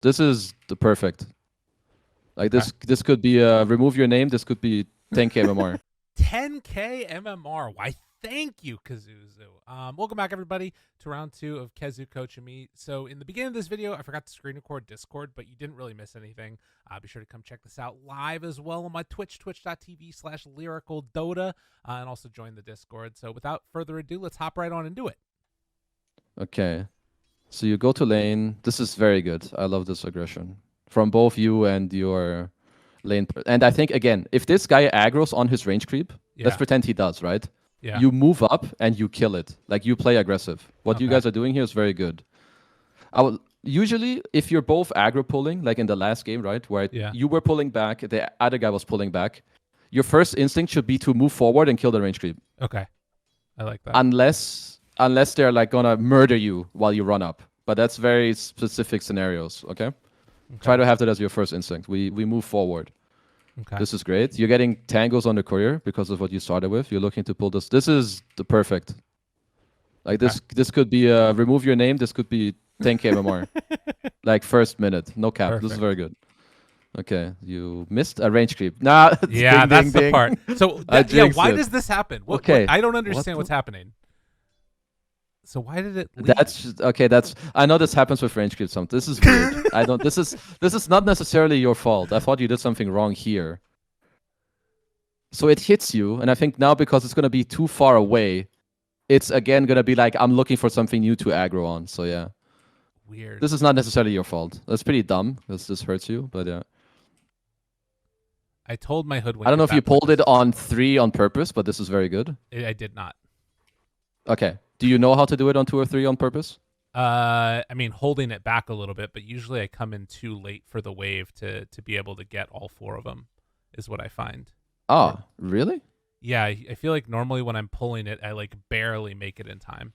This is the perfect. Like this could be remove your name. This could be 10k MMR. 10K MMR. Why, thank you, Khezu. Welcome back, everybody, to round 2 of Khezu Coaching me. So in the beginning of this video, I forgot to screen record Discord, but you didn't really miss anything. Be sure to come check this out live as well on my Twitch, twitch.tv/lyricaldota, and also join the Discord. So without further ado, let's hop right on and do it. Okay. So you go to lane. This is very good. I love this aggression from both you and your lane. And I think, again, if this guy aggroes on his range creep, let's pretend he does, right? Yeah. You move up and you kill it. Like, you play aggressive. What you guys are doing here is very good. Usually, if you're both aggro pulling, like in the last game, right, where you were pulling back, the other guy was pulling back, your first instinct should be to move forward and kill the range creep. Okay. I like that. Unless they're like gonna murder you while you run up. But that's very specific scenarios, okay? Try to have that as your first instinct. We move forward. Okay. This is great. You're getting tangles on the courier because of what you started with. You're looking to pull this. This is the perfect. Like this could be remove your name. This could be 10k MMR. Like first minute. No cap. Perfect. This is very good. Okay, you missed a range creep. Nah. Yeah, that's the part. So why does this happen? I don't understand what's happening. So why did it leave? I know this happens with range creep sometimes. This is weird. This is not necessarily your fault. I thought you did something wrong here. So it hits you, and I think now because it's gonna be too far away, it's again gonna be like I'm looking for something new to aggro on. So yeah. Weird. This is not necessarily your fault. That's pretty dumb because this hurts you, but yeah. I told my hoodwink. I don't know if you pulled it on 3 on purpose, but this is very good. I did not. Okay. Do you know how to do it on 2 or 3 on purpose? I mean, holding it back a little bit, but usually I come in too late for the wave to be able to get all 4 of them, is what I find. Oh, really? Yeah, I feel like normally when I'm pulling it, I like barely make it in time.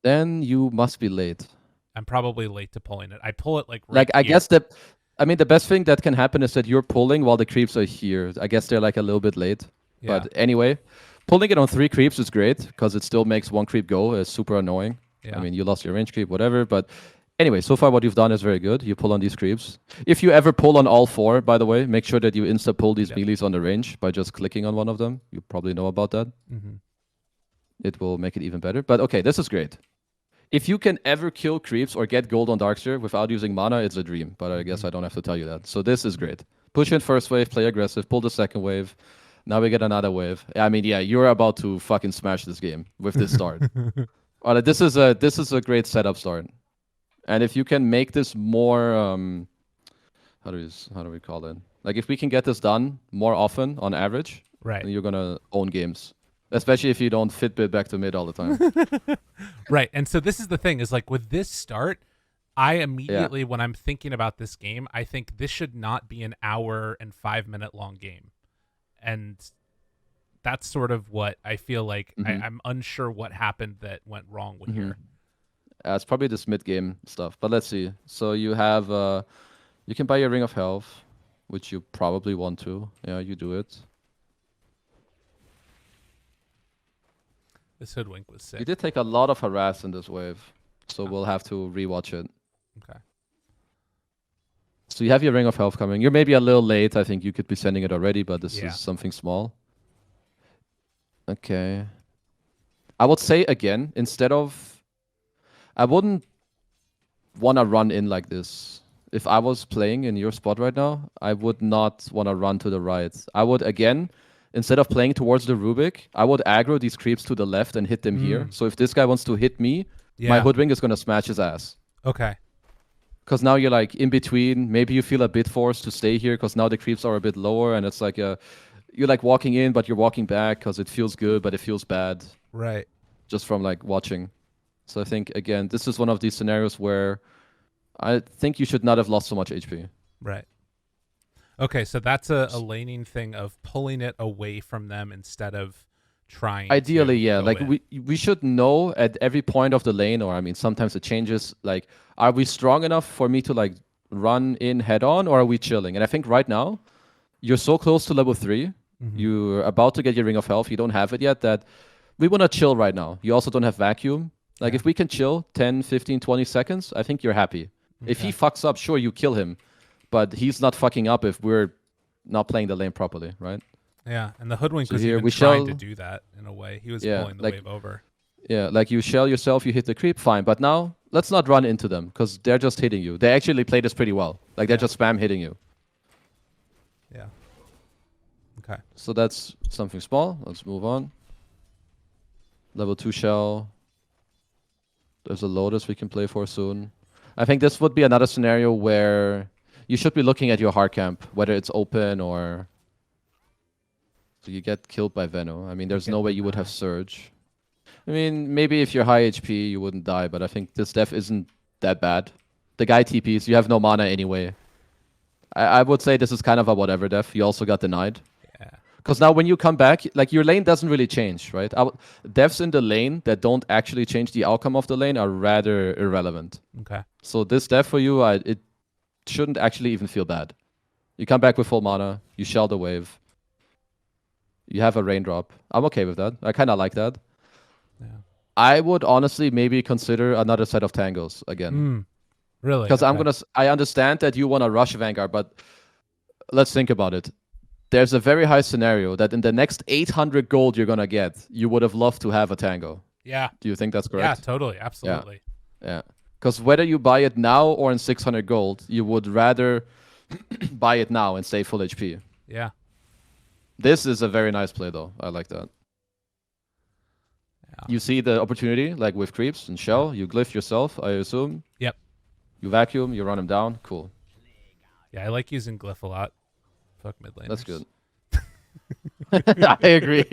Then you must be late. I'm probably late to pulling it. I pull it like I guess the best thing that can happen is that you're pulling while the creeps are here. I guess they're like a little bit late. Yeah. But anyway, pulling it on 3 creeps is great because it still makes 1 creep go. It's super annoying. Yeah. I mean, you lost your range creep, whatever. But anyway, so far what you've done is very good. You pull on these creeps. If you ever pull on all 4, by the way, make sure that you insta-pull these melees on the range by just clicking on one of them. You probably know about that. Mm-hmm. It will make it even better. But okay, this is great. If you can ever kill creeps or get gold on Darkseer without using mana, it's a dream. But I guess I don't have to tell you that. So this is great. Push in first wave, play aggressive, pull the second wave. Now we get another wave. I mean, yeah, you're about to fucking smash this game with this start. This is a great setup start. And if you can make this more, how do we call it? Like if we can get this done more often on average, right, then you're gonna own games. Especially if you don't Fitbit back to mid all the time. Right. And so this is the thing is like with this start, I immediately, when I'm thinking about this game, I think this should not be an hour and 5-minute long game. And that's sort of what I feel like. I'm unsure what happened that went wrong with here. It's probably this mid game stuff, but let's see. So you have, you can buy your Ring of Health, which you probably want to. Yeah, you do it. This hoodwink was sick. You did take a lot of harass in this wave, so we'll have to rewatch it. Okay. So you have your Ring of Health coming. You're maybe a little late. I think you could be sending it already, but this is something small. Okay. I would say again, I wouldn't want to run in like this. If I was playing in your spot right now, I would not want to run to the right. I would, again, instead of playing towards the Rubik, I would aggro these creeps to the left and hit them here. So if this guy wants to hit me, my hoodwink is going to smash his ass. Okay. Because now you're like in between. Maybe you feel a bit forced to stay here because now the creeps are a bit lower and it's like you're like walking in, but you're walking back because it feels good, but it feels bad. Right. Just from like watching. So I think, again, this is one of these scenarios where I think you should not have lost so much HP. Right. Okay, so that's a laning thing of pulling it away from them instead of trying. Ideally, yeah. Like we should know at every point of the lane, or I mean, sometimes it changes. Like, are we strong enough for me to like run in head on, or are we chilling? And I think right now, you're so close to level 3. You're about to get your Ring of Health. You don't have it yet. That we want to chill right now. You also don't have vacuum. Like if we can chill 10, 15, 20 seconds, I think you're happy. If he fucks up, sure, you kill him. But he's not fucking up if we're not playing the lane properly, right? Yeah, and the hoodwink So was here even we trying shall- to do that in a way. He was Yeah, pulling the like- wave over. Yeah, like you shell yourself, you hit the creep, fine. But now, let's not run into them, because they're just hitting you. They actually play this pretty well. Like, they're Yeah. just spam hitting you. Yeah. Okay. So that's something small. Let's move on. Level 2 shell. There's a Lotus we can play for soon. I think this would be another scenario where you should be looking at your hard camp, whether it's open or... So you get killed by Veno. I mean, there's no way you would have Surge. I mean, maybe if you're high HP, you wouldn't die, but I think this def isn't that bad. The guy TPs, you have no mana anyway. I would say this is kind of a whatever def. You also got denied. Yeah. Because now when you come back, like your lane doesn't really change, right? Devs in the lane that don't actually change the outcome of the lane are rather irrelevant. Okay. So this def for you, it shouldn't actually even feel bad. You come back with full mana, you shell the wave. You have a raindrop. I'm okay with that. I kind of like that. Yeah. I would honestly maybe consider another set of tangles again. Really? Because I understand that you want to rush Vanguard, but let's think about it. There's a very high scenario that in the next 800 gold you're going to get, you would have loved to have a tango. Yeah. Do you think that's correct? Yeah, totally. Absolutely. Yeah. Because whether you buy it now or in 600 gold, you would rather buy it now and stay full HP. Yeah. This is a very nice play, though. I like that. Yeah. You see the opportunity, like with creeps and shell. You glyph yourself, I assume. Yep. You vacuum, you run him down. Cool. Yeah, I like using glyph a lot. Fuck mid laners. That's good. I agree.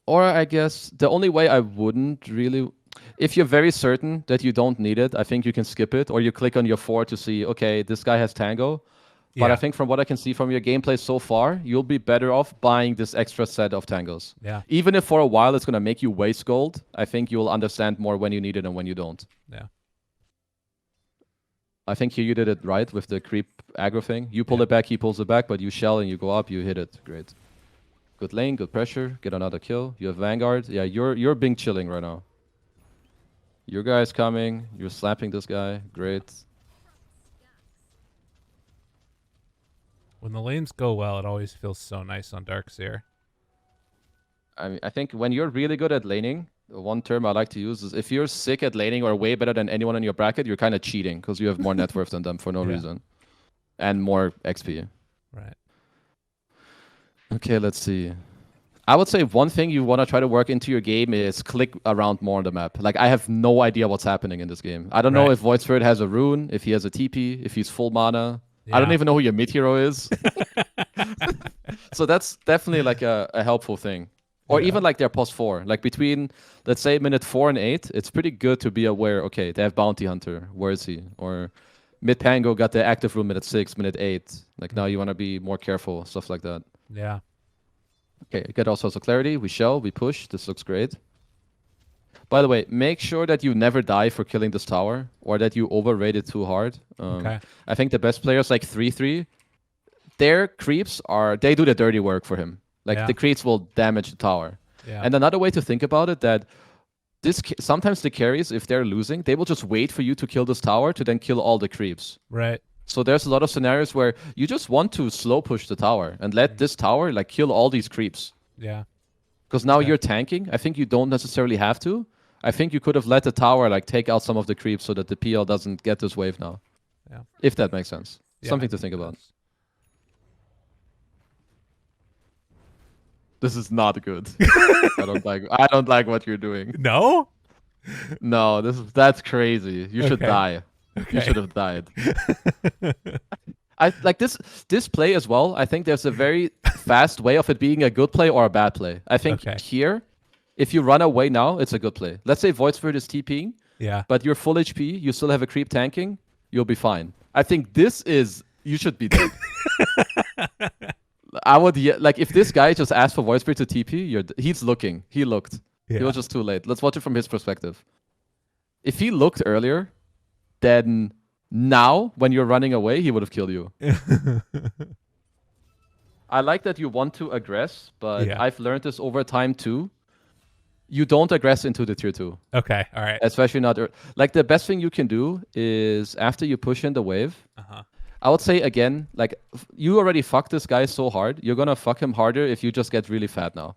Or I guess the only way I wouldn't really... If you're very certain that you don't need it, I think you can skip it. Or you click on your 4 to see, okay, this guy has tango. But I think from what I can see from your gameplay so far, you'll be better off buying this extra set of tangos. Yeah. Even if for a while it's going to make you waste gold, I think you'll understand more when you need it and when you don't. Yeah. I think here you did it right with the creep aggro thing. You pull it back, he pulls it back, but you shell and you go up, you hit it. Great. Good lane, good pressure, get another kill. You have Vanguard. Yeah, you're being chilling right now. Your guy's coming, you're slapping this guy. Great. When the lanes go well, it always feels so nice on Dark Seer. I mean, I think when you're really good at laning, the one term I like to use is if you're sick at laning or way better than anyone in your bracket, you're kind of cheating because you have more net worth than them for no reason. And more XP. Right. Okay, let's see. I would say one thing you want to try to work into your game is click around more on the map. Like, I have no idea what's happening in this game. I don't know if Void Spirit has a rune, if he has a TP, if he's full mana. I don't even know who your mid hero is. So that's definitely like a helpful thing. Or even like their post 4. Like between, let's say, minute 4 and 8, it's pretty good to be aware, okay, they have Bounty Hunter. Where is he? Or mid Pango got the active room minute 6, minute 8. Like now you want to be more careful, stuff like that. Yeah. Okay, get all sorts of clarity. We shell, we push. This looks great. By the way, make sure that you never die for killing this tower or that you overrate it too hard. Okay. I think the best players like 3-3, their creeps they do the dirty work for him. Like the creeps will damage the tower. Yeah. And another way to think about it that sometimes the carries, if they're losing, they will just wait for you to kill this tower to then kill all the creeps. Right. So there's a lot of scenarios where you just want to slow push the tower and let this tower like kill all these creeps. Yeah. Because now you're tanking. I think you don't necessarily have to. I think you could have let the tower like take out some of the creeps so that the PL doesn't get this wave now. Yeah. If that makes sense. Yeah, Something to think about. This is not good. I don't like what you're doing. No? No, that's crazy. You should die. You should have died. I like this play as well. I think there's a very fast way of it being a good play or a bad play. I think here, if you run away now, it's a good play. Let's say Void Spirit is TPing, but you're full HP, you still have a creep tanking, you'll be fine. I think you should be dead. I would, like, if this guy just asked for Void Spirit to TP, he looked. He was just too late. Let's watch it from his perspective. If he looked earlier, then now, when you're running away, he would have killed you. I like that you want to aggress, but I've learned this over time too. You don't aggress into the tier 2. Okay, all right. Especially not like the best thing you can do is after you push in the wave. Uh-huh. I would say again, like you already fucked this guy so hard. You're gonna fuck him harder if you just get really fat now.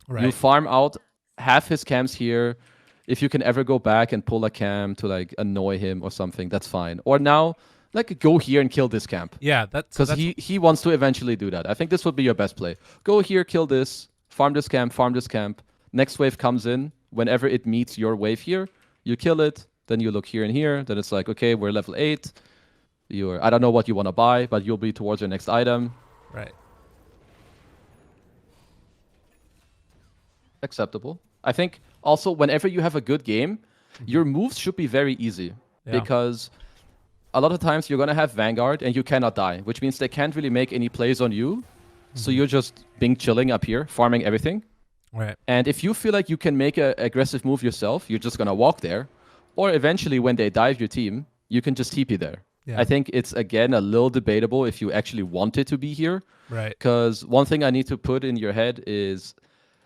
Right. You farm out half his camps here. If you can ever go back and pull a cam to like annoy him or something, that's fine. Or now, like go here and kill this camp. Yeah, because he wants to eventually do that. I think this would be your best play. Go here, kill this, farm this camp, farm this camp. Next wave comes in. Whenever it meets your wave here, you kill it. Then you look here and here. Then it's like, okay, we're level 8. I don't know what you want to buy, but you'll be towards your next item. Right. Acceptable. I think also whenever you have a good game, your moves should be very easy because a lot of times you're going to have Vanguard and you cannot die, which means they can't really make any plays on you. So you're just being chilling up here, farming everything. Right. And if you feel like you can make an aggressive move yourself, you're just going to walk there. Or eventually when they dive your team, you can just TP there. Yeah. I think it's, again, a little debatable if you actually wanted to be here. Right. Because one thing I need to put in your head is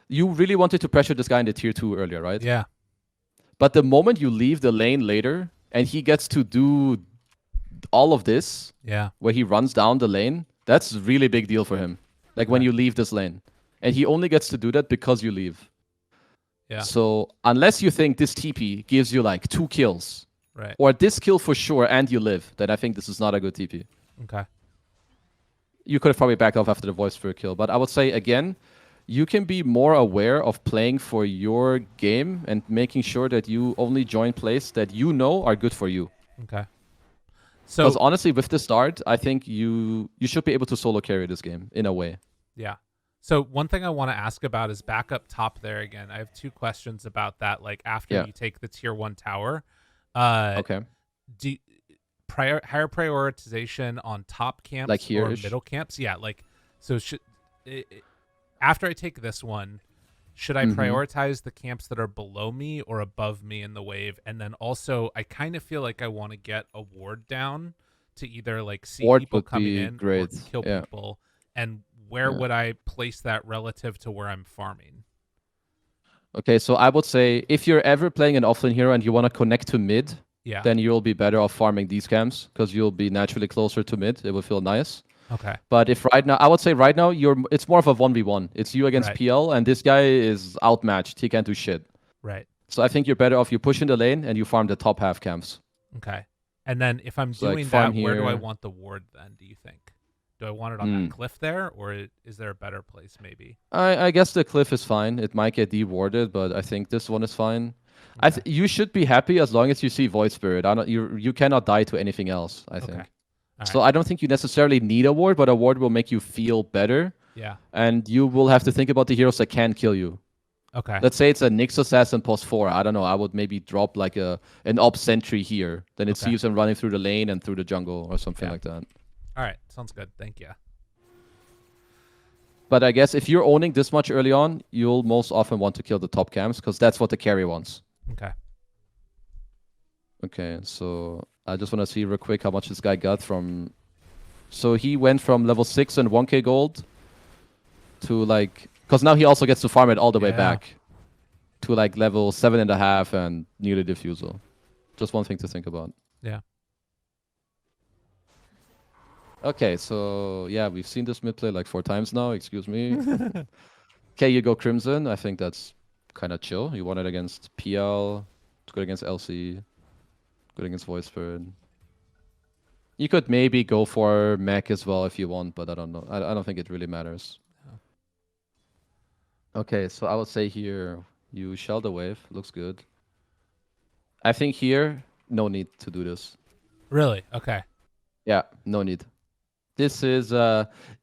you really wanted to pressure this guy in the tier 2 earlier, right? Yeah. But the moment you leave the lane later and he gets to do all of this, where he runs down the lane, that's a really big deal for him. Like when you leave this lane. And he only gets to do that because you leave. Yeah. So unless you think this TP gives you like 2 kills, right, or this kill for sure and you live, then I think this is not a good TP. Okay. You could have probably backed off after the voice for a kill. But I would say, again, you can be more aware of playing for your game and making sure that you only join plays that you know are good for you. Okay. So, because honestly, with the start, I think you should be able to solo carry this game in a way. Yeah. So one thing I want to ask about is back up top there again. I have 2 questions about that. Like after you take the tier 1 tower, okay. Higher prioritization on top camps like or middle camps? Yeah. Like so. After I take this one, should I prioritize the camps that are below me or above me in the wave? And then also, I kind of feel like I want to get a ward down to either like see ward people coming in great. or kill people. And where would I place that relative to where I'm farming? Okay, so I would say if you're ever playing an offlane hero and you want to connect to mid, then you'll be better off farming these camps because you'll be naturally closer to mid. It will feel nice. Okay. But if right now, I would say right now, it's more of a 1v1. It's you against PL, and this guy is outmatched. He can't do shit. Right. So I think you're better off you push in the lane and you farm the top half camps. Okay. And then if I'm doing that, where do I want the ward then, do you think? Do I want it on that cliff there, or is there a better place maybe? I guess the cliff is fine. It might get de-warded, but I think this one is fine. Okay. You should be happy as long as you see Void Spirit. You cannot die to anything else, I think. So I don't think you necessarily need a ward, but a ward will make you feel better. Yeah. And you will have to think about the heroes that can kill you. Okay. Let's say it's a Nyx Assassin post 4. I don't know. I would maybe drop like an Op Sentry here. Then it sees him running through the lane and through the jungle or something like that. All right. Sounds good. Thank you. But I guess if you're owning this much early on, you'll most often want to kill the top camps because that's what the carry wants. Okay. Okay, so I just want to see real quick how much this guy got from... So he went from level 6 and 1k gold to like... Because now he also gets to farm it all the way back to like level 7.5 and nearly diffusal. Just one thing to think about. Yeah. Okay, so yeah, we've seen this mid play like 4 times now. Excuse me. Okay, you go Crimson. I think that's kind of chill. You want it against PL. It's good against LC. Good against Voice Spirit. You could maybe go for mech as well if you want, but I don't know. I don't think it really matters. Yeah. Okay, so I would say here you shell the wave. Looks good. I think here, no need to do this. Really? Okay. Yeah, no need. This is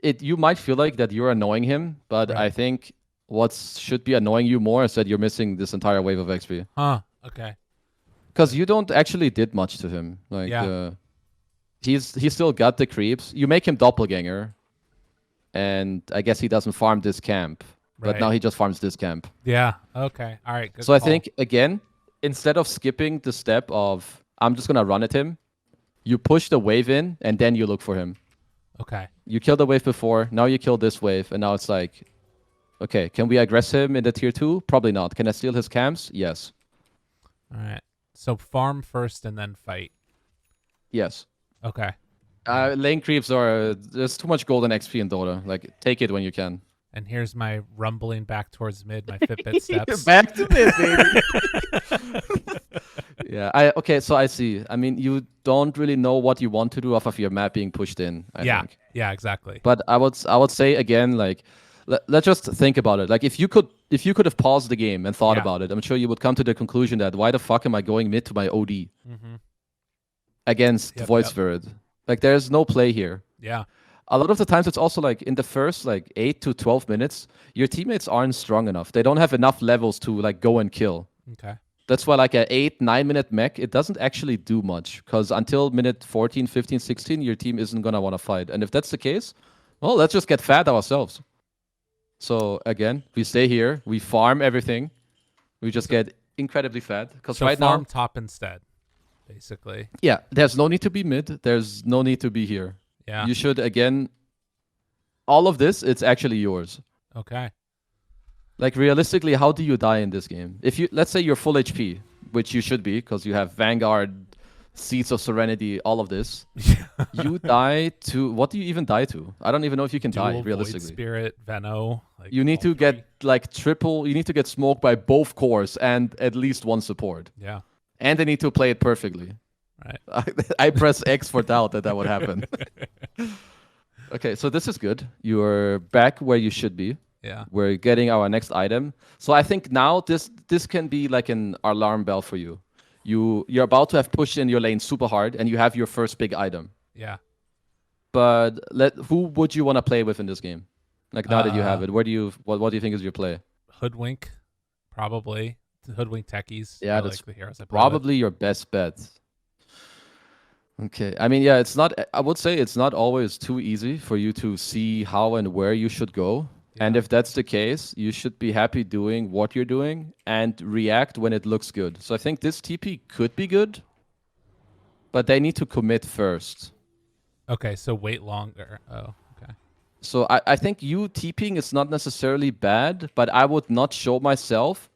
you might feel like that you're annoying him, but I think what should be annoying you more is that you're missing this entire wave of XP. Huh. Okay. Because you don't actually did much to him. Like he's still got the creeps. You make him doppelganger, and I guess he doesn't farm this camp. But now he just farms this camp. Yeah. Okay. All right. Good so I think again, instead of skipping the step of I'm just gonna run at him, you push the wave in and then you look for him. Okay. You killed the wave before. Now you kill this wave, and now it's like Okay, can we aggress him in the tier 2? Probably not. Can I steal his camps? Yes. All right. So farm first and then fight. Yes. Okay. Lane creeps are... There's too much golden XP in Dota. Like, take it when you can. And here's my rumbling back towards mid, my Fitbit steps. Back to mid, baby. Yeah. Okay, so I see. I mean, you don't really know what you want to do off of your map being pushed in, I think. Yeah, exactly. But I would say again, like, let's just think about it. Like, if you could have paused the game and thought about it, I'm sure you would come to the conclusion that why the fuck am I going mid to my OD against Void Spirit? Like, there's no play here. Yeah. A lot of the times, it's also like in the first like 8 to 12 minutes, your teammates aren't strong enough. They don't have enough levels to like go and kill. Okay. That's why like an 8-9 minute mech, it doesn't actually do much, because until minute 14, 15, 16, your team isn't gonna want to fight. And if that's the case, well, let's just get fat ourselves. So again, we stay here, we farm everything, we just get incredibly fat. Because so right farm now, top instead, basically. Yeah, there's no need to be mid. There's no need to be here. Yeah. You should, again, all of this, it's actually yours. Okay. Like, realistically, how do you die in this game? If you, let's say you're full HP, which you should be, because you have Vanguard, Seeds of Serenity, all of this. You die to, what do you even die to? I don't even know if you can die, realistically. Void Spirit, Veno. Like you need to get, like, triple, you need to get smoked by both cores and at least one support. Yeah. And they need to play it perfectly. Right. I press X for doubt that would happen. Okay, so this is good. You're back where you should be. Yeah. We're getting our next item. So I think now this can be like an alarm bell for you. You're about to have pushed in your lane super hard, and you have your first big item. Yeah. But who would you want to play with in this game? Like, now that you have it, what do you think is your play? Hoodwink, probably. Hoodwink techies. Yeah, that's like the heroes probably your best bet. Okay, I mean, yeah, it's not. I would say it's not always too easy for you to see how and where you should go. Yeah. And if that's the case, you should be happy doing what you're doing and react when it looks good. So I think this TP could be good, but they need to commit first. Okay, so wait longer. Oh, okay. So I think you TPing is not necessarily bad, but I would not show myself.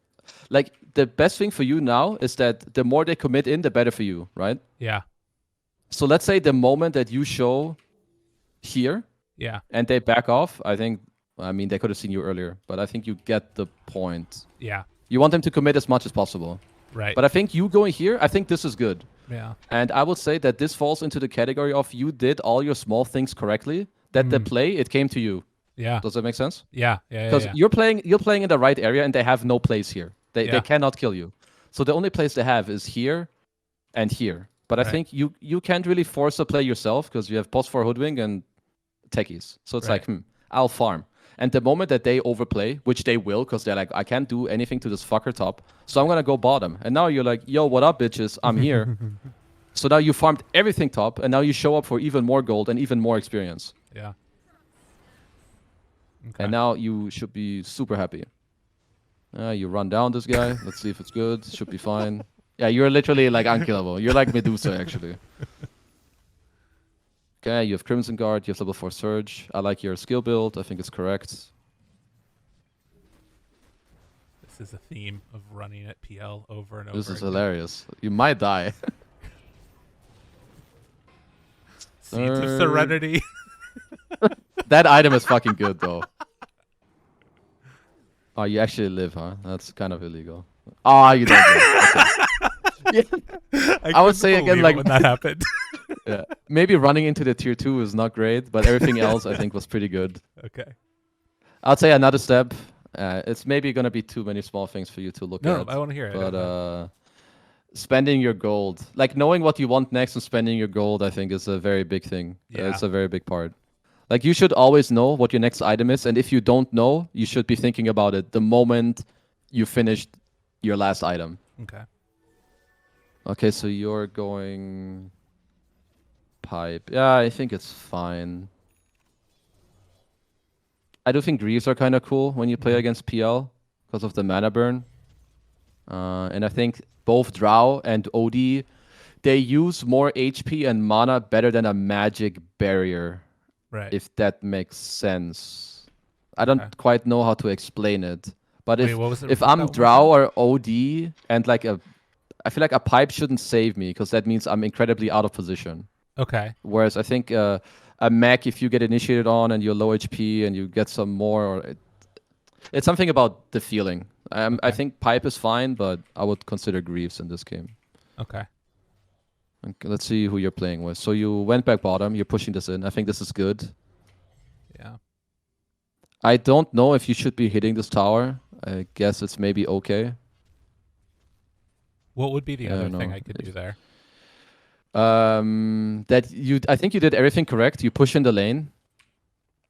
Like, the best thing for you now is that the more they commit in, the better for you, right? Yeah. So let's say the moment that you show here, yeah, and they back off, I mean, they could have seen you earlier, but I think you get the point. Yeah. You want them to commit as much as possible. Right. But I think you going here, I think this is good. Yeah. And I would say that this falls into the category of you did all your small things correctly, that the play, it came to you. Yeah. Does that make sense? Yeah. Because you're playing in the right area, and they have no place here. They cannot kill you. So the only place they have is here and here. But I think you can't really force a play yourself, because you have post for Hoodwink and techies. So it's like, I'll farm. And the moment that they overplay, which they will, because they're like, I can't do anything to this fucker top, so I'm going to go bottom. And now you're like, yo, what up, bitches? I'm here. So now you farmed everything top, and now you show up for even more gold and even more experience. Yeah. Okay. And now you should be super happy. You run down this guy. Let's see if it's good. Should be fine. Yeah, you're literally like unkillable. You're like Medusa, actually. Okay, you have Crimson Guard, you have level 4 Surge. I like your skill build. I think it's correct. This is a theme of running at PL over and over. This is hilarious. You might die. Seeds of Serenity. That item is fucking good, though. Oh, you actually live, huh? That's kind of illegal. Oh, you don't live. Okay. I would say again, like, when that happened. Yeah, maybe running into the tier 2 is not great, but everything else I think was pretty good. Okay. I'd say another step. It's maybe gonna be too many small things for you to look at. No, I want to hear it. But spending your gold, like knowing what you want next and spending your gold, I think is a very big thing. Yeah. It's a very big part. Like, you should always know what your next item is, and if you don't know, you should be thinking about it the moment you finished your last item. Okay. Okay, so you're going pipe. Yeah, I think it's fine. I do think Greaves are kind of cool when you play against PL because of the mana burn. And I think both Drow and OD, they use more HP and mana better than a magic barrier. Right. If that makes sense. I Okay. don't quite know how to explain it. But Wait, what was it? if Repeat I'm that one more Drow time. or OD and like I feel like a pipe shouldn't save me because that means I'm incredibly out of position. Okay. Whereas I think a mech, if you get initiated on and you're low HP and you get some more, it's something about the feeling. I Okay. think pipe is fine, but I would consider Greaves in this game. Okay. Okay, let's see who you're playing with. So you went back bottom. You're pushing this in. I think this is good. Yeah. I don't know if you should be hitting this tower. I guess it's maybe okay. What would be the I other don't thing know. I could do there? I think you did everything correct. You push in the lane.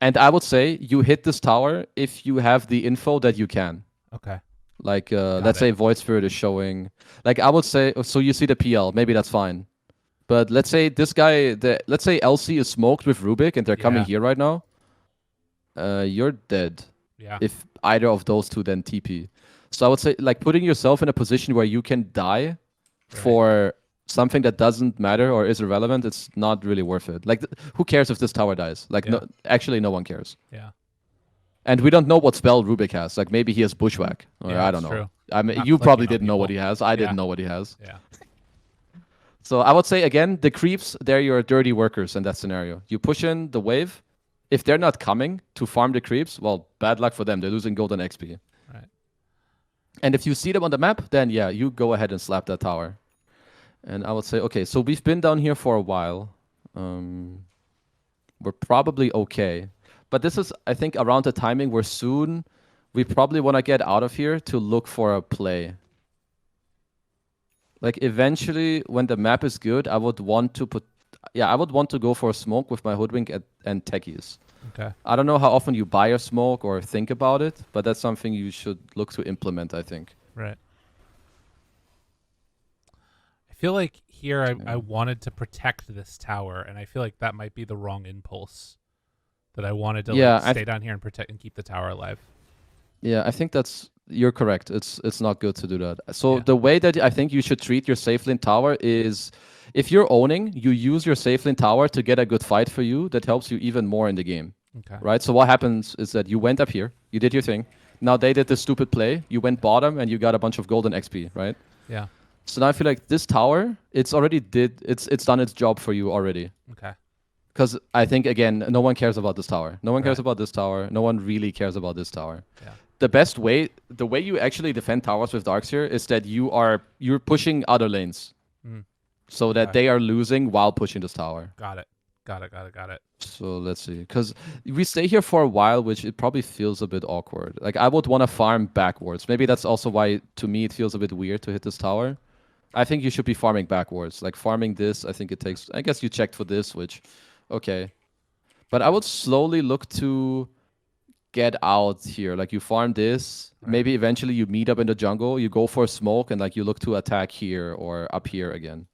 And I would say you hit this tower if you have the info that you can. Okay. Like, Got let's it. say Void Spirit is showing. Like, I would say, so you see the PL. Maybe that's fine. But let's say this guy, let's say LC is smoked with Rubik and they're coming Yeah. here right now. You're dead. Yeah. If either of those two then TP. So I would say, like, putting yourself in a position where you can die Right. for something that doesn't matter or is irrelevant, it's not really worth it. Like, who cares if this tower dies? Like, Yeah. no, actually, no one cares. Yeah. And we don't know what spell Rubik has. Like, maybe he has Bushwhack, or Yeah, I it's don't know. true. I mean, Not you clicking probably on didn't know what people. he has. I Yeah. didn't know what he has. Yeah. So I would say again, the creeps, they're your dirty workers in that scenario. You push in the wave. If they're not coming to farm the creeps, well, bad luck for them. They're losing golden XP. Right. And if you see them on the map, then yeah, you go ahead and slap that tower. And I would say, okay, so we've been down here for a while. We're probably okay. But this is, I think, around the timing where soon we probably want to get out of here to look for a play. Like eventually, when the map is good, I would want to I would want to go for a smoke with my hoodwink and techies. Okay. I don't know how often you buy a smoke or think about it, but that's something you should look to implement, I think. Right. I feel like here I wanted to protect this tower, and I feel like that might be the wrong impulse. That I wanted to Yeah, like stay down here and protect and keep the tower alive. yeah, I think you're correct. It's not good to do that. So Yeah. the way that I think you should treat your safe lane tower is if you're owning, you use your safe lane tower to get a good fight for you that helps you even more in the game. Okay. Right? So what happens is that you went up here, you did your thing. Now they did this stupid play. You went bottom and you got a bunch of golden XP, right? Yeah. So now I feel like this tower, it's done its job for you already. Okay. Because I think again, no one cares about this tower. No one cares Right. about this tower. No one really cares about this tower. Yeah. The way you actually defend towers with Darkseer is that you're pushing other lanes, so that Okay. they are losing while pushing this tower. Got it. Got it. So let's see, because we stay here for a while, which it probably feels a bit awkward. Like I would want to farm backwards. Maybe that's also why to me it feels a bit weird to hit this tower. I think you should be farming backwards. Like farming this, I think it takes. I guess you checked for this, which, okay. But I would slowly look to get out here. Like you farm this, Right. maybe eventually you meet up in the jungle, you go for a smoke, and like you look to attack here or up here again.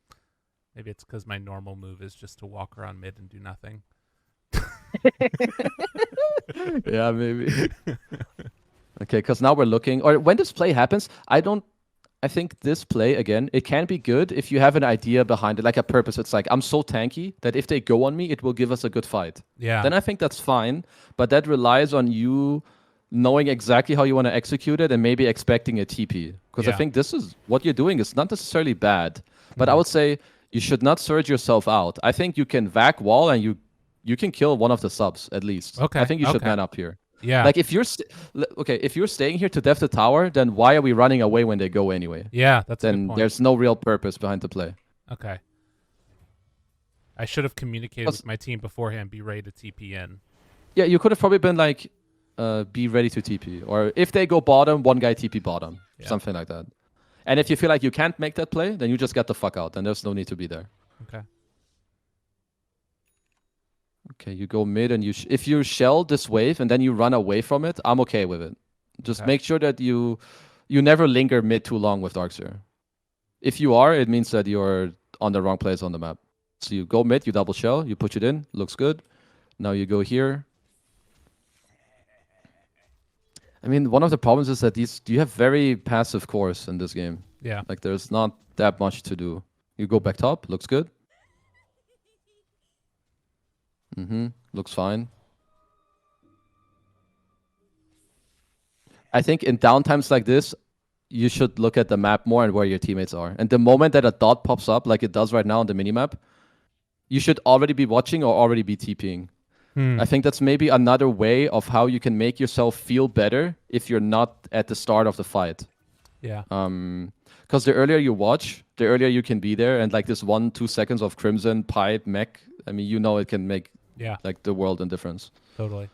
Maybe it's because my normal move is just to walk around mid and do nothing. Yeah, maybe. Okay, because now we're looking, or when this play happens, I think this play, again, it can be good if you have an idea behind it, like a purpose. It's like, I'm so tanky that if they go on me, it will give us a good fight. Yeah. Then I think that's fine, but that relies on you knowing exactly how you want to execute it and maybe expecting a TP. Because I Yeah. think this is what you're doing is not necessarily bad, but I would say you should not surge yourself out. I think you can vac wall and you can kill one of the subs at least. Okay. I think you should Okay. man up here. Yeah. Like if you're if you're staying here to def the tower, then why are we running away when they go anyway? Yeah, that's a good Then point. there's no real purpose behind the play. Okay. I should have communicated Plus- with my team beforehand. Be ready to TP in. Yeah, you could have probably been like, be ready to TP, or if they go bottom, one guy TP bottom, Yeah. something like that. And if you feel like you can't make that play, then you just get the fuck out. Then there's no need to be there. Okay. Okay, you go mid and if you shell this wave and then you run away from it, I'm okay with it. Just Okay. make sure that you never linger mid too long with Darkseer. If you are, it means that you're on the wrong place on the map. So you go mid, you double shell, you push it in, looks good. Now you go here. I mean, one of the problems is that you have very passive cores in this game. Yeah. Like there's not that much to do. You go back top, looks good. Looks fine. I think in downtimes like this, you should look at the map more and where your teammates are. And the moment that a dot pops up, like it does right now on the minimap, you should already be watching or already be TPing. I think that's maybe another way of how you can make yourself feel better if you're not at the start of the fight. Yeah. Because the earlier you watch, the earlier you can be there. And like this 1-2 seconds of Crimson, Pipe, Mech, I mean, you know it can make like the world in difference. Totally.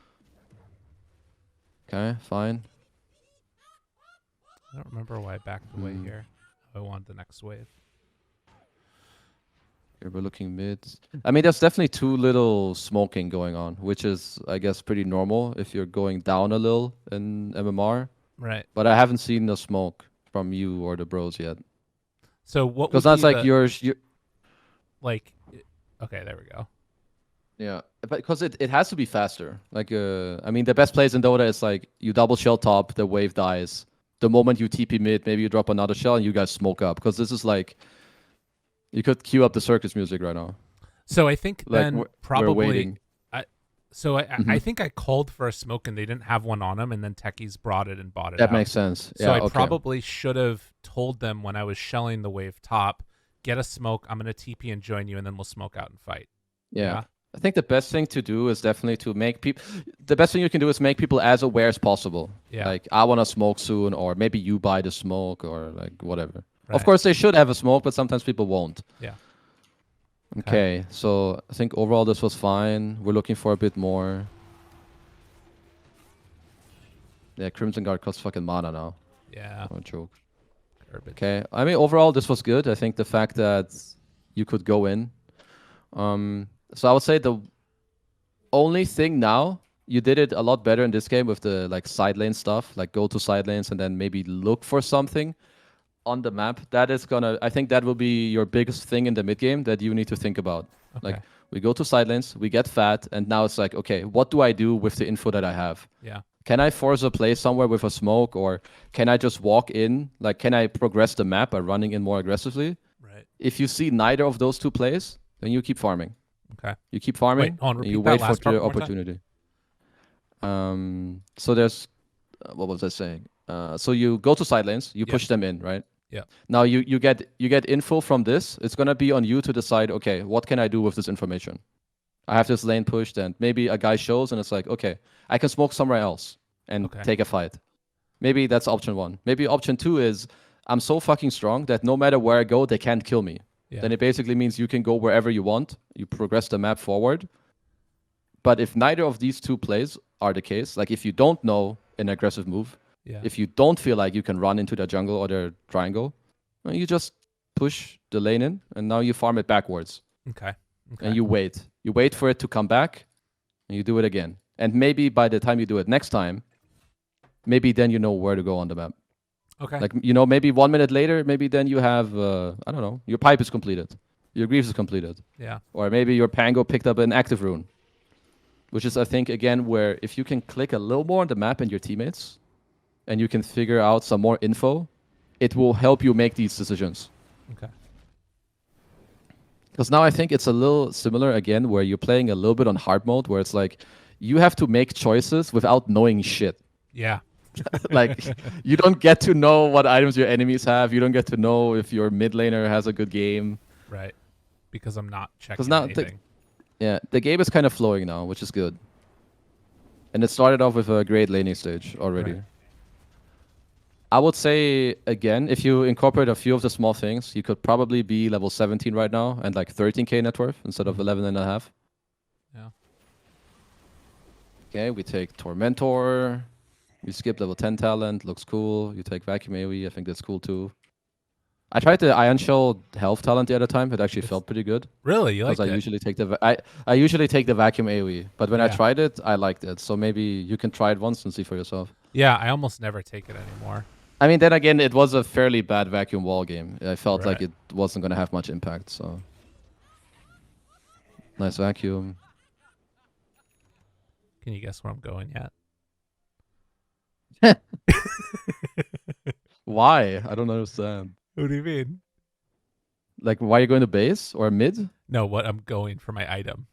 Okay, fine. I don't remember why I backed away here. I wanted the next wave. Here we're looking mid. I mean, there's definitely too little smoking going on, which is, I guess, pretty normal if you're going down a little in MMR. Right. But I haven't seen the smoke from you or the bros yet. So what? Because that's like yours. Like, okay, there we go. Yeah, but because it has to be faster. Like, I mean, the best plays in Dota is like you double shell top, the wave dies. The moment you TP mid, maybe you drop another shell and you guys smoke up. Because this is like, you could cue up the circus music right now. So I think like then probably. We're waiting. I think I called for a smoke and they didn't have one on them, and then techies brought it and bought it. That makes sense. So I probably should have told them when I was shelling the wave top, get a smoke. I'm gonna TP and join you, and then we'll smoke out and fight. Yeah. I think the best thing to do is definitely to make people. The best thing you can do is make people as aware as possible. Yeah. Like, I want to smoke soon, or maybe you buy the smoke, or like whatever. Right. Of course, they should have a smoke, but sometimes people won't. Yeah. Okay, so I think overall this was fine. We're looking for a bit more. Yeah, Crimson Guard costs fucking mana now. Yeah. What a joke. Okay, I mean, overall this was good. I think the fact that you could go in. So I would say the only thing now, you did it a lot better in this game with the like side lane stuff, like go to side lanes and then maybe look for something on the map. That is gonna, I think that will be your biggest thing in the mid game that you need to think about. Okay. Like, we go to side lanes, we get fat, and now it's like, okay, what do I do with the info that I have? Yeah. Can I force a play somewhere with a smoke, or can I just walk in? Like, can I progress the map by running in more aggressively? Right. If you see neither of those two plays, then you keep farming. Okay. You keep farming, and you wait for the opportunity. So there's, what was I saying? So you go to side lanes, you push them in, right? Yeah. Now you get info from this. It's gonna be on you to decide. Okay, what can I do with this information? I have this lane pushed, and maybe a guy shows, and it's like, okay, I can smoke somewhere else and take a fight. Maybe that's option one. Maybe option two is I'm so fucking strong that no matter where I go, they can't kill me. Yeah. Then it basically means you can go wherever you want. You progress the map forward. But if neither of these two plays are the case, like if you don't know an aggressive move, if you don't feel like you can run into the jungle or the triangle, well, you just push the lane in, and now you farm it backwards. Okay. And you wait. You wait for it to come back, and you do it again. And maybe by the time you do it next time, maybe then you know where to go on the map. Okay. Like, you know, maybe 1 minute later, maybe then you have, I don't know, your pipe is completed. Your Greaves is completed. Yeah. Or maybe your Pango picked up an active rune. Which is, I think, again, where if you can click a little more on the map and your teammates, and you can figure out some more info, it will help you make these decisions. Okay. Because now I think it's a little similar, again, where you're playing a little bit on hard mode, where it's like, you have to make choices without knowing shit. Yeah. Like, you don't get to know what items your enemies have. You don't get to know if your mid laner has a good game. Right. Because I'm not checking anything. The game is kind of flowing now, which is good. And it started off with a great laning stage already. Right. I would say, again, if you incorporate a few of the small things, you could probably be level 17 right now and like 13k net worth instead of 11 and a half. Yeah. Okay, we take Tormentor. You skip level 10 talent, looks cool. You take Vacuum AoE, I think that's cool too. I tried the Iron Shell health talent the other time. It actually felt pretty good. Really? You liked it? I usually take I usually take the Vacuum AoE, but when I tried it, I liked it. So maybe you can try it once and see for yourself. Yeah, I almost never take it anymore. I mean, then again, it was a fairly bad Vacuum wall game. I felt like it wasn't going to have much impact, so. Nice Vacuum. Can you guess where I'm going yet? Why? I don't understand. What do you mean? Like, why are you going to base or mid? No, what I'm going for my item.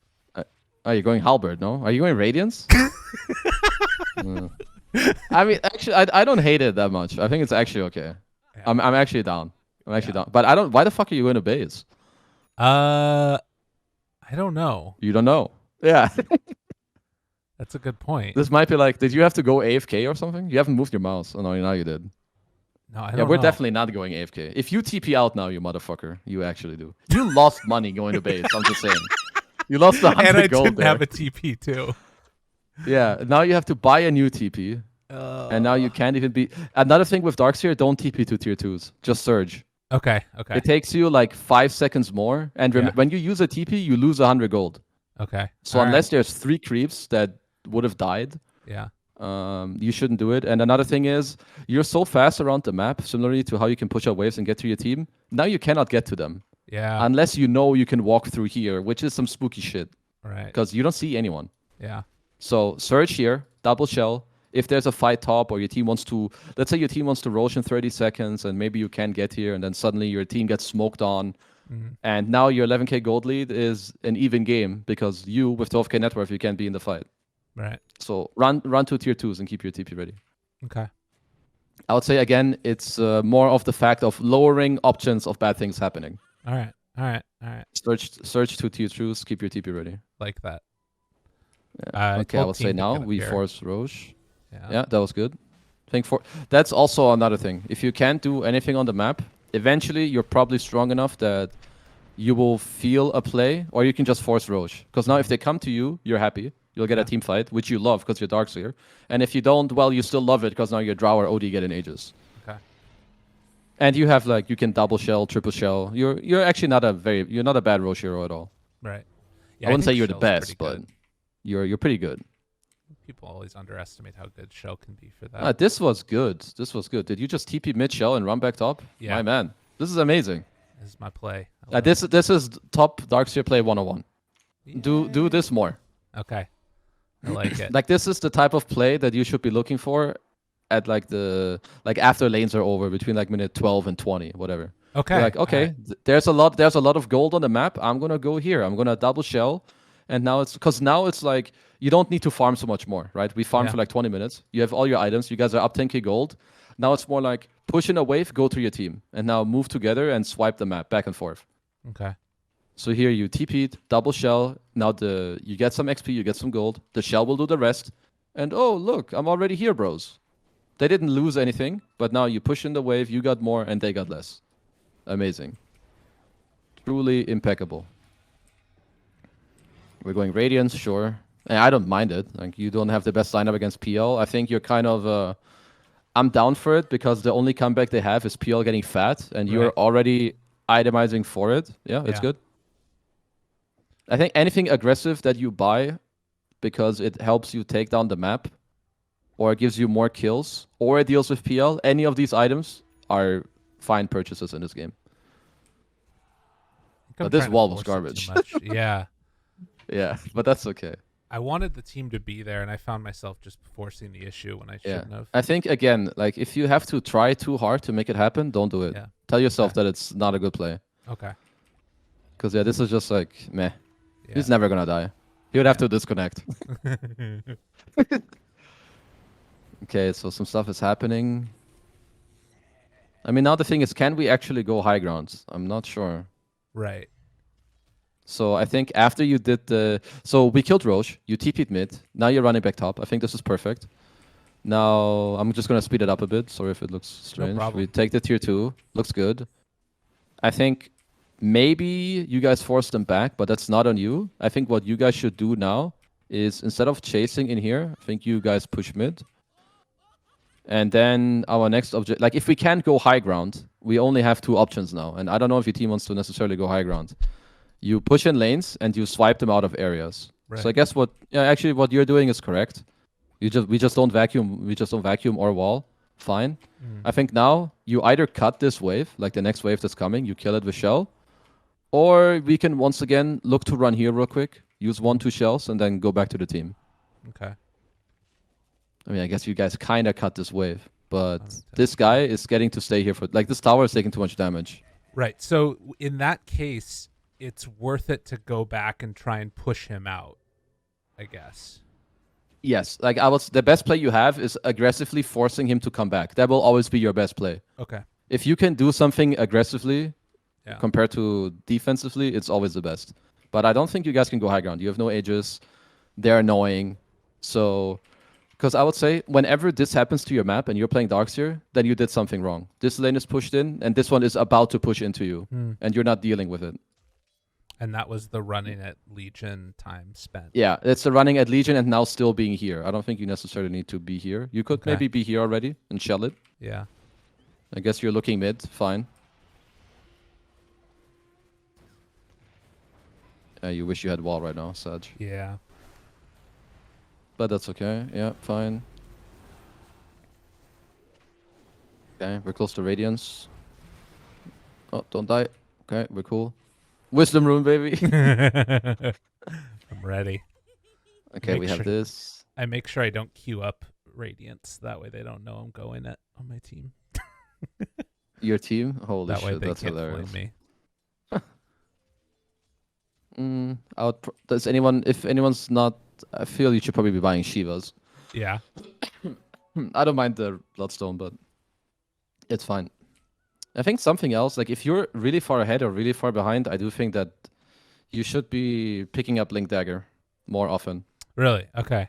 You're going Halberd, no? Are you going Radiance? I mean, actually, I don't hate it that much. I think it's actually okay. Yeah. I'm actually down. I'm actually down. But I don't. Why the fuck are you in a base? I don't know. You don't know. Yeah. That's a good point. This might be like, did you have to go AFK or something? You haven't moved your mouse. Oh no, now you did. No, I Yeah, don't we're know. definitely not going AFK. If you TP out now, you motherfucker, you actually do. You lost money going to base. I'm just saying. You lost 100 And I gold didn't there. have a TP too. Yeah, now you have to buy a new TP. And now you can't even be. Another thing with Darkseer, don't TP to tier 2s. Just Surge. Okay. It takes you like 5 seconds more. And when you use a TP, you lose 100 gold. Okay. So unless there's 3 creeps that would have died, yeah, you shouldn't do it. And another thing is, you're so fast around the map, similarly to how you can push out waves and get to your team. Now you cannot get to them. Yeah. Unless you know you can walk through here, which is some spooky shit. Right. Because you don't see anyone. Yeah. So Surge here, double shell. If there's a fight top or your team wants to, let's say your team wants to roach in 30 seconds and maybe you can't get here and then suddenly your team gets smoked on. And now your 11k gold lead is an even game because you, with 12k net worth, you can't be in the fight. Right. So run to tier 2s and keep your TP ready. Okay. I would say, again, it's more of the fact of lowering options of bad things happening. All right. Search to tier 2s, keep your TP ready. Like that. Yeah. Okay, I will say now we force Roche. Yeah, that was good. That's also another thing. If you can't do anything on the map, eventually you're probably strong enough that you will feel a play, or you can just force Roche. Because now if they come to you, you're happy. You'll get a team fight, which you love because you're Darkseer. And if you don't, well, you still love it because now your Drow or OD get in Aegis. Okay. And you have you can double shell, triple shell. You're actually you're not a bad Roche hero at all. Right. Yeah, I wouldn't say you're the best, but you're pretty good. People always underestimate how good Shell can be for that. This was good. This was good. Did you just TP mid shell and run back top? Yeah. My man. This is amazing. This is my play. This is top Darkseer play 101. Yeah. Do this more. Okay. I like it. This is the type of play that you should be looking for at after lanes are over, between minute 12 and 20, whatever. Okay. You're okay, there's a lot of gold on the map. I'm gonna go here. I'm gonna double shell. And now it's you don't need to farm so much more, right? We farm for 20 minutes. You have all your items. You guys are up 10k gold. Now it's more like push in a wave, go to your team, and now move together and swipe the map back and forth. Okay. So here you TP'd, double shell. Now you get some XP, you get some gold. The shell will do the rest. And oh, look, I'm already here, bros. They didn't lose anything, but now you push in the wave, you got more, and they got less. Amazing. Truly impeccable. We're going Radiance, sure. And I don't mind it. You don't have the best lineup against PL. I think you're kind of... I'm down for it because the only comeback they have is PL getting fat, and you're already itemizing for it. Yeah, it's good. I think anything aggressive that you buy because it helps you take down the map, or it gives you more kills, or it deals with PL, any of these items are fine purchases in this game. But this wall was garbage. Yeah. Yeah, but that's okay. I wanted the team to be there, and I found myself just forcing the issue when I shouldn't have. I think, again, if you have to try too hard to make it happen, don't do it. Yeah. Tell yourself that it's not a good play. Okay. Because, this is just meh. Yeah. He's never going to die. He would have to disconnect. Okay, so some stuff is happening. I mean, now the thing is, can we actually go high grounds? I'm not sure. Right. So I think after you did so we killed Roche, you TP'd mid, now you're running back top. I think this is perfect. Now I'm just going to speed it up a bit. Sorry if it looks strange. No, we take the tier 2. Looks good. I think maybe you guys force them back, but that's not on you. I think what you guys should do now is, instead of chasing in here, I think you guys push mid. And then our next object, if we can't go high ground, we only have 2 options now. And I don't know if your team wants to necessarily go high ground. You push in lanes and you swipe them out of areas. Right. So I guess what you're doing is correct. We just don't vacuum. We just don't vacuum or wall. Fine. I think now you either cut this wave, the next wave that's coming, you kill it with shell, or we can once again look to run here real quick, use 1-2 shells, and then go back to the team. Okay. I mean, I guess you guys kind of cut this wave, but this guy is getting to stay here for this tower is taking too much damage. Right. So in that case, it's worth it to go back and try and push him out, I guess. Yes, like the best play you have is aggressively forcing him to come back. That will always be your best play. Okay. If you can do something aggressively Yeah. compared to defensively, it's always the best. But I don't think you guys can go high ground. You have no ages. They're annoying. So, because I would say whenever this happens to your map and you're playing Darkseer, then you did something wrong. This lane is pushed in, and this one is about to push into you, and you're not dealing with it. And that was the running at Legion time spent. Yeah, it's the running at Legion and now still being here. I don't think you necessarily need to be here. You could maybe be here already and shell it. Yeah. I guess you're looking mid. Fine. You wish you had wall right now, Saj. Yeah. But that's okay. Yeah, fine. Okay, we're close to Radiance. Oh, don't die. Okay, we're cool. Wisdom rune, baby. I'm ready. Okay, we have this. I make sure I don't queue up Radiance. That way they don't know I'm going it on my team. Your team? Holy that way shit, they that's can't hilarious. flame me. Does anyone, if anyone's not, I feel you should probably be buying Shivas. Yeah. I don't mind the Bloodstone, but it's fine. I think something else, like if you're really far ahead or really far behind, I do think that you should be picking up Link Dagger more often. Really? Okay.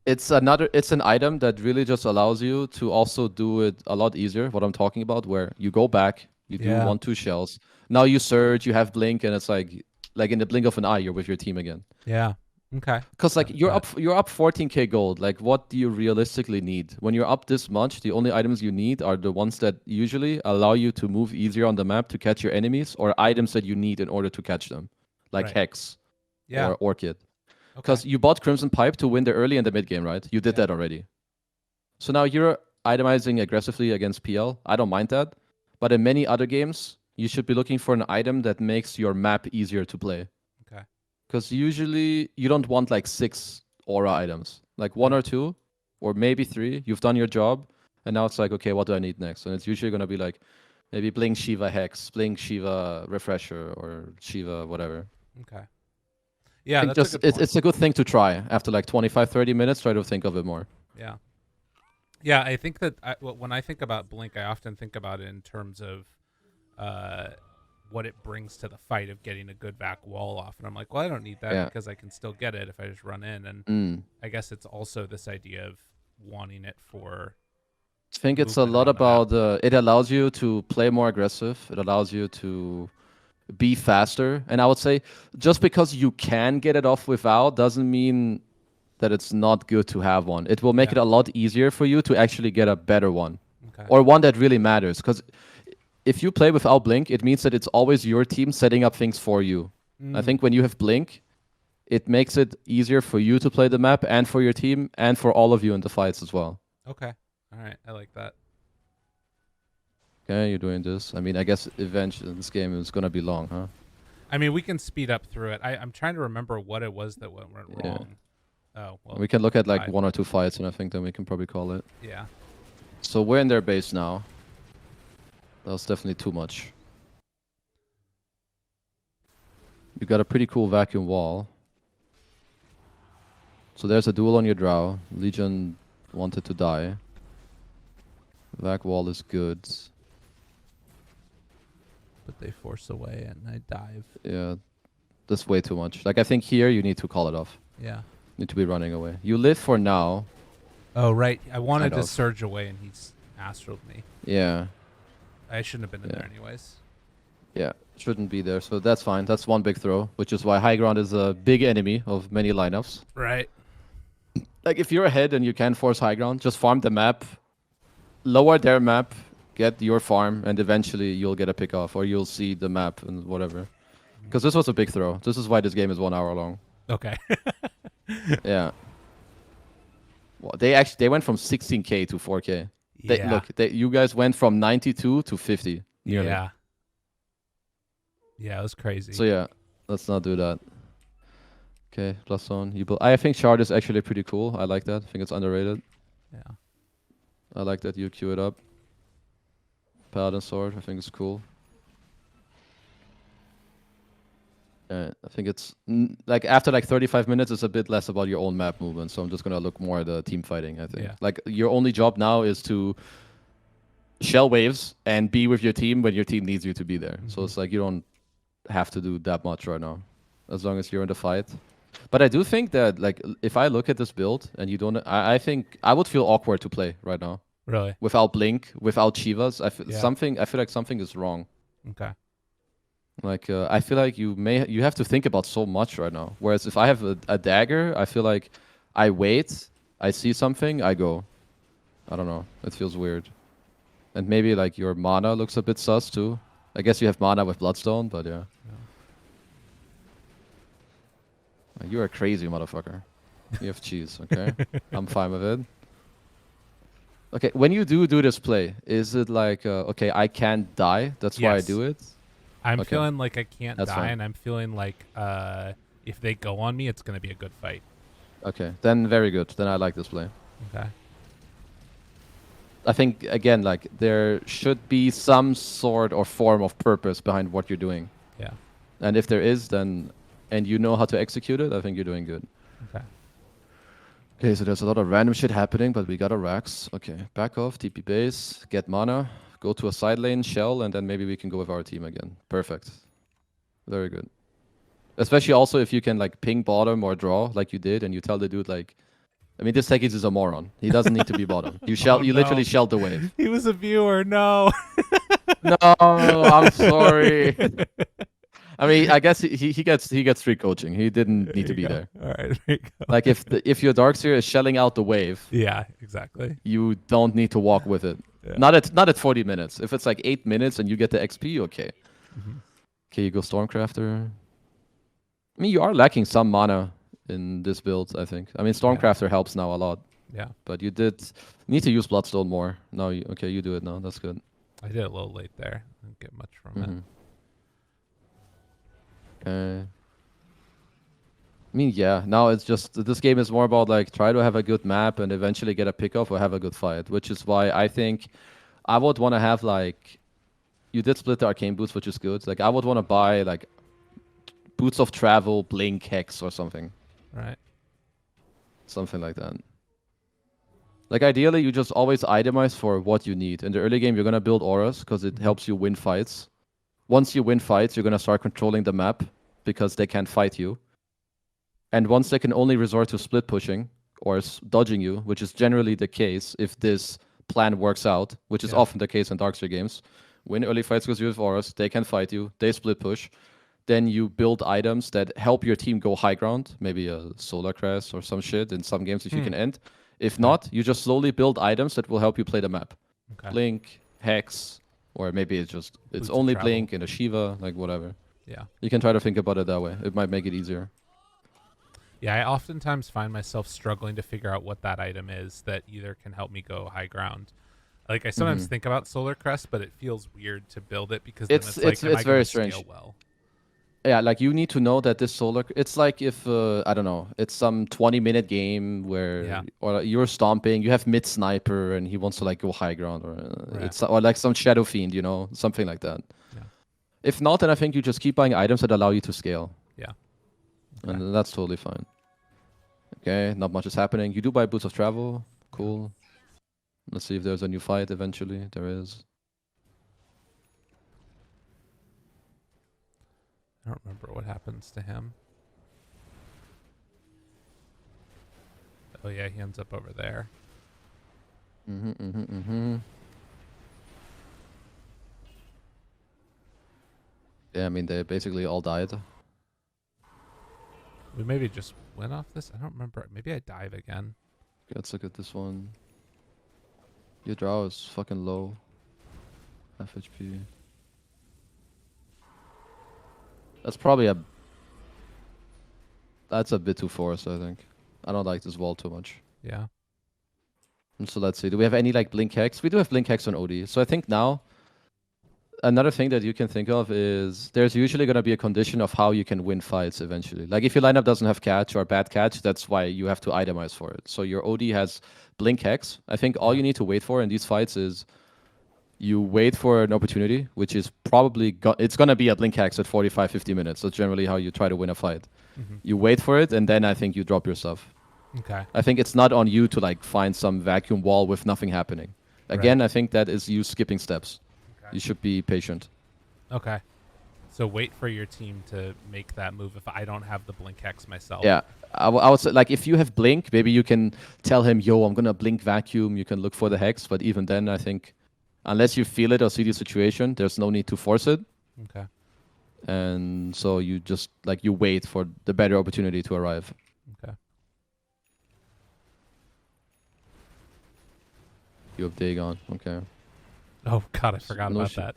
It's an item that really just allows you to also do it a lot easier, what I'm talking about, where you go back, you do 1-2 shells. Now you surge, you have blink, and it's like in the blink of an eye, you're with your team again. Yeah. Okay. Because like you're up 14k gold. Like what do you realistically need? When you're up this much, the only items you need are the ones that usually allow you to move easier on the map to catch your enemies, or items that you need in order to catch them, like Hex or Orchid. Because you bought Crimson Pipe to win the early and the mid game, right? You did that already. So now you're itemizing aggressively against PL. I don't mind that. But in many other games, you should be looking for an item that makes your map easier to play. Okay. Because usually you don't want like 6 aura items. Like 1 or 2, or maybe 3. You've done your job. And now it's like, okay, what do I need next? And it's usually going to be like maybe Blink Shiva Hex, Blink Shiva Refresher, or Shiva whatever. Okay. Yeah, that's just, a good point. it's a good thing to try. After like 25, 30 minutes, try to think of it more. Yeah. Yeah, I think that when I think about Blink, I often think about it in terms of what it brings to the fight of getting a good back wall off. And I'm like, well, I don't need that because I can still get it if I just run in. And I guess it's also this idea of wanting it for... I think it's a lot about... it allows you to play more aggressive. It allows you to be faster. And I would say just because you can get it off without doesn't mean that it's not good to have one. It will make it a lot easier for you to actually get a better one. Or one that really matters. Because if you play without Blink, it means that it's always your team setting up things for you. I think when you have Blink, it makes it easier for you to play the map and for your team and for all of you in the fights as well. Okay. All right. I like that. Okay, you're doing this. I mean, I guess eventually this game is going to be long, huh? I mean, we can speed up through it. I'm trying to remember what it was that went wrong. Oh, well. We can look at like 1 or 2 fights, and I think then we can probably call it. Yeah. So we're in their base now. That was definitely too much. You got a pretty cool vacuum wall. So there's a duel on your drow. Legion wanted to die. Vac wall is good. But they force away and I dive. Yeah. That's way too much. Like I think here you need to call it off. Yeah. Need to be running away. You live for now. Oh, right. I wanted to surge away and he's astraled me. Yeah. I shouldn't have been in there anyways. Yeah, shouldn't be there. So that's fine. That's one big throw, which is why high ground is a big enemy of many lineups. Right. Like if you're ahead and you can force high ground, just farm the map, lower their map, get your farm, and eventually you'll get a pick off or you'll see the map and whatever. Because this was a big throw. This is why this game is 1 hour long. Okay. Yeah. Well, they went from 16k to 4k. Look, you guys went from 92 to 50. Nearly. Yeah. Yeah, it was crazy. So yeah, let's not do that. Okay, plus one. I think Shard is actually pretty cool. I like that. I think it's underrated. Yeah. I like that you queue it up. Paladin Sword, I think it's cool. I think it's like after like 35 minutes, it's a bit less about your own map movement. So I'm just gonna look more at the team fighting. I think Yeah. like your only job now is to shell waves and be with your team when your team needs you to be there. So it's like you don't have to do that much right now, as long as you're in the fight. But I do think that like if I look at this build and you don't, I think I would feel awkward to play right now Really? without Blink, without Chivas. Yeah. Something. I feel like something is wrong. Okay. Like I feel like you have to think about so much right now. Whereas if I have a dagger, I feel like I wait, I see something, I go. I don't know. It feels weird. And maybe like your mana looks a bit sus too. I guess you have mana with Bloodstone, but yeah. You're a crazy motherfucker. You have cheese, okay? I'm fine with it. Okay, when you do this play, is it like, okay, I can't die, that's why I Yes. do it? I'm Okay. feeling like I can't That's die, fine. and I'm feeling like if they go on me, it's going to be a good fight. Okay, then very good. Then I like this play. Okay. I think, again, like, there should be some sort or form of purpose behind what you're doing. Yeah. And if there is, then, and you know how to execute it, I think you're doing good. Okay. Okay, so there's a lot of random shit happening, but we got a Rax. Okay, back off, TP base, get mana, go to a side lane, shell, and then maybe we can go with our team again. Perfect. Very good. Especially also if you can like ping bottom or draw like you did, and you tell the dude like, I mean, this Techies is a moron. He doesn't need to be bottom. You Oh, you no. literally shelled the wave. He was a viewer. No. No, I'm sorry. I mean, I guess he gets free coaching. He didn't need to be there. All right. There you go. Like if your Darkseer is shelling out the wave, Yeah. Exactly. you don't need to walk with it. Yeah. Not at 40 minutes. If it's like 8 minutes and you get the XP, okay. Okay, you go Stormcrafter. I mean, you are lacking some mana in this build, I think. I mean, Stormcrafter helps now a lot. Yeah. But you need to use Bloodstone more. No, okay, you do it now. That's good. I did it a little late there. Didn't get much from it. Okay. I mean, yeah. Now it's just this game is more about like try to have a good map and eventually get a pickoff or have a good fight, which is why I think I would want to have like you did split the arcane boots, which is good. Like I would want to buy like boots of travel, blink, hex, or something, Right. something like that. Like ideally, you just always itemize for what you need. In the early game, you're gonna build auras because it helps you win fights. Once you win fights, you're gonna start controlling the map because they can't fight you. And once they can only resort to split pushing or dodging you, which is generally the case if this plan works out, which is often the case in Darkseer games. Win early fights because you have auras, they can fight you, they split push. Then you build items that help your team go high ground, maybe a Solar Crest or some shit in some games if you can end. If not, you just slowly build items that will help you play the map. Okay. Blink, Hex, or maybe it's Boots of only travel. Blink and a Shiva, like whatever. Yeah. You can try to think about it that way. It might make it easier. Yeah, I oftentimes find myself struggling to figure out what that item is that either can help me go high ground. Like I sometimes think about Solar Crest, but it feels weird to build it because then It's like, am I very gonna strange. scale well? Yeah, like you need to know that this solar. It's like if I don't know, it's some 20-minute game where or you're stomping, you have mid sniper, and he wants to like go high ground, or it's or like some shadow fiend, you know, something like that. Yeah. If not, then I think you just keep buying items that allow you to scale. Yeah. And that's totally fine. Okay, not much is happening. You do buy boots of travel, cool. Let's see if there's a new fight eventually. There is. I don't remember what happens to him. Oh yeah, he ends up over there. Yeah, I mean they basically all died. We maybe just went off this. I don't remember. Maybe I dive again. Let's look at this one. Your draw is fucking low. FHP. That's probably that's a bit too forced, I think. I don't like this wall too much. Yeah. And so let's see. Do we have any like blink hex? We do have blink hex on OD. So I think now another thing that you can think of is there's usually going to be a condition of how you can win fights eventually. Like if your lineup doesn't have catch or bad catch, that's why you have to itemize for it. So your OD has blink hex. I think all you need to wait for in these fights is you wait for an opportunity, which is probably it's gonna be a blink hacks at 45, 50 minutes. That's generally how you try to win a fight. You wait for it, and then I think you drop your stuff. Okay. I think it's not on you to like find some vacuum wall with nothing happening. Again, Right. I think that is you skipping steps. Okay. You should be patient. Okay. So wait for your team to make that move if I don't have the blink hex myself. Yeah, I would say like if you have blink, maybe you can tell him, "Yo, I'm gonna blink vacuum." You can look for the hex, but even then, I think unless you feel it or see the situation, there's no need to force it. Okay. And so you just like you wait for the better opportunity to arrive. Okay. You have Dagon. Okay. Oh God, I forgot No about shit. that.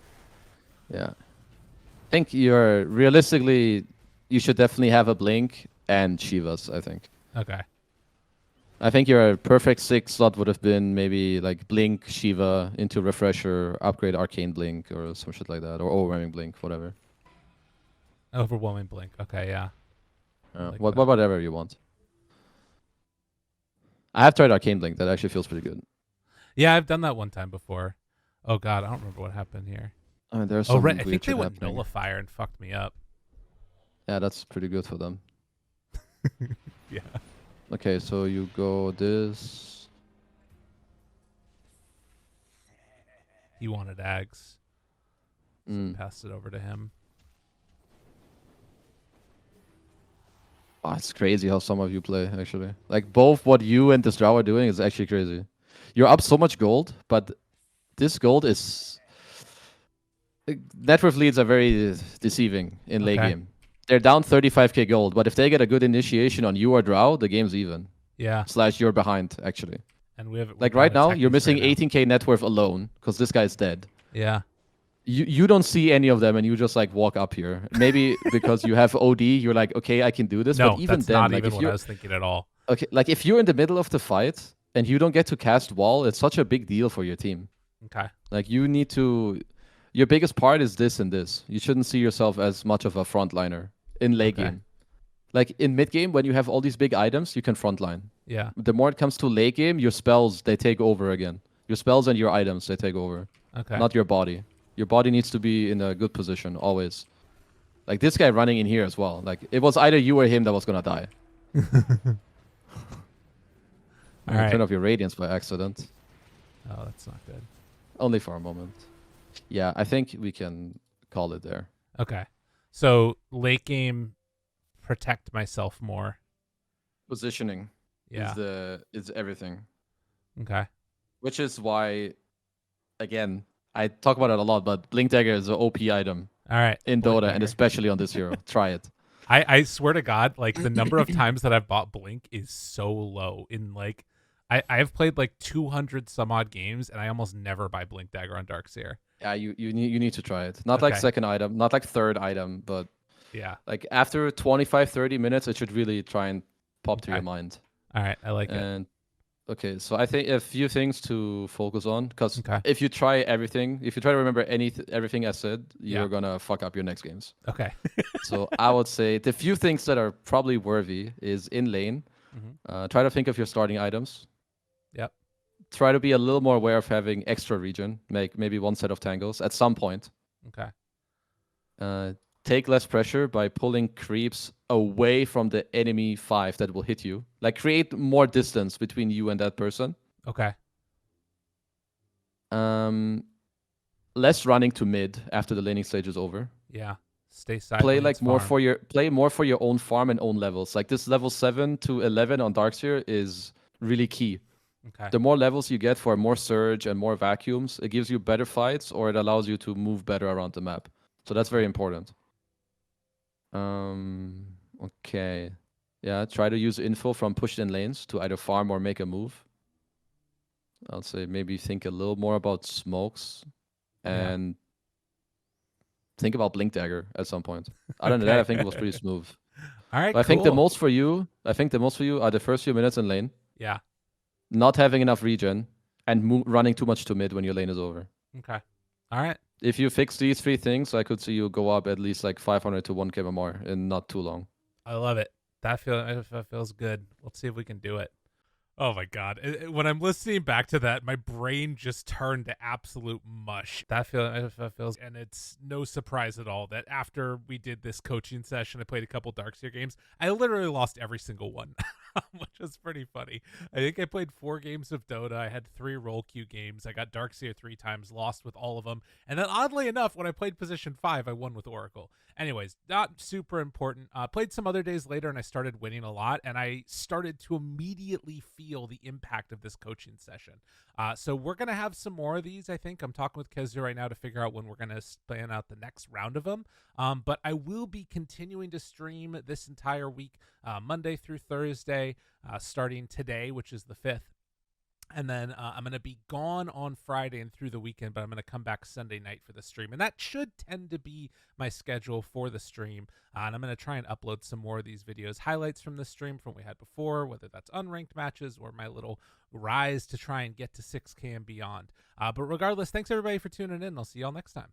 Yeah. I think you're realistically, you should definitely have a blink and Shivas, I think. Okay. I think your perfect 6 slot would have been maybe like blink, Shiva into refresher, upgrade arcane blink or some shit like that, or overwhelming blink, whatever. Overwhelming blink. Okay, yeah. Like that. Whatever you want. I have tried arcane blink. That actually feels pretty good. Yeah, I've done that one time before. Oh God, I don't remember what happened here. I mean, there's Oh some right, I weird think they shit went happening. nullifier and fucked me up. Yeah, that's pretty good for them. Yeah. Okay, so you go this. He wanted Ags. So Mm. passed it over to him. Oh, it's crazy how some of you play, actually. Like, both what you and this Drow are doing is actually crazy. You're up so much gold, but this gold is... Net worth leads are very deceiving in late Okay. game. They're down 35k gold, but if they get a good initiation on you or Drow, the game's even. Yeah. / you're behind, actually. And we have Like, we're right down now, you're attackers missing right now. 18k net worth alone, because this guy's dead. Yeah. You don't see any of them, and you just, like, walk up here. Maybe because you have OD, you're like, okay, I can do this, No, but even that's then, not like, even if what you're... I was thinking at all. Okay, like if you're in the middle of the fight and you don't get to cast wall, it's such a big deal for your team. Okay. Like you need to, your biggest part is this and this. You shouldn't see yourself as much of a frontliner in late Okay. game. Like in mid game, when you have all these big items, you can frontline. Yeah. The more it comes to late game, your spells they take over again. Your spells and your items they take over, Okay. not your body. Your body needs to be in a good position always. Like this guy running in here as well. Like it was either you or him that was gonna die. All right. Turn off your radiance by accident. Oh, that's not good. Only for a moment. Yeah, I think we can call it there. Okay. So late game, protect myself more. Positioning Yeah. is everything. Okay. Which is why, again, I talk about it a lot, but Blink Dagger is an OP item All right. in Blink Dota, and Dagger. especially on this hero. Try it. I swear to God, like the number of times that I've bought Blink is so low. In like, I've played like 200 some odd games, and I almost never buy Blink Dagger on Darkseer. Yeah, you need to try it. Not like Okay. second item, not like third item, but Yeah. like after 25, 30 minutes, it should really try and pop to Okay. your mind. All right. I like it. And okay, so I think a few things to focus on, because Okay. if you try everything, if you try to remember everything I said, Yeah. you're gonna fuck up your next games. Okay. So I would say the few things that are probably worthy is in lane. Try to think of your starting items. Yep. Try to be a little more aware of having extra regen. Make maybe one set of tangles at some point. Okay. Take less pressure by pulling creeps away from the enemy 5 that will hit you. Like create more distance between you and that person. Okay. Less running to mid after the laning stage is over. Yeah. Stay side. Play lanes, like more farm. for your own farm and own levels. Like this level 7 to 11 on Darkseer is really key. Okay. The more levels you get for more surge and more vacuums, it gives you better fights, or it allows you to move better around the map. So that's very important. Okay. Yeah, try to use info from pushed in lanes to either farm or make a move. I'll say maybe think a little more about smokes and think about Blink Dagger at some point. Other than that, I think it was pretty smooth. All right. But I think the most for you, are the first few minutes in lane. Yeah. Not having enough regen and running too much to mid when your lane is over. Okay. All right. If you fix these 3 things, I could see you go up at least like 500 to 1k more in not too long. I love it. That feels good. Let's see if we can do it. Oh my god! When I'm listening back to that, my brain just turned to absolute mush. That feels, and it's no surprise at all that after we did this coaching session, I played a couple Darkseer games. I literally lost every single one, which was pretty funny. I think I played 4 games of Dota. I had 3 role queue games. I got Darkseer 3 times, lost with all of them, and then oddly enough, when I played position 5, I won with Oracle. Anyways, not super important. Played some other days later, and I started winning a lot, and I started to immediately feel the impact of this coaching session. So we're going to have some more of these, I think. I'm talking with Khezu right now to figure out when we're going to plan out the next round of them. But I will be continuing to stream this entire week, Monday through Thursday, starting today, which is the 5th. And then I'm going to be gone on Friday and through the weekend, but I'm going to come back Sunday night for the stream. And that should tend to be my schedule for the stream. And I'm going to try and upload some more of these videos, highlights from the stream from what we had before, whether that's unranked matches or my little rise to try and get to 6K and beyond. But regardless, thanks everybody for tuning in. I'll see y'all next time.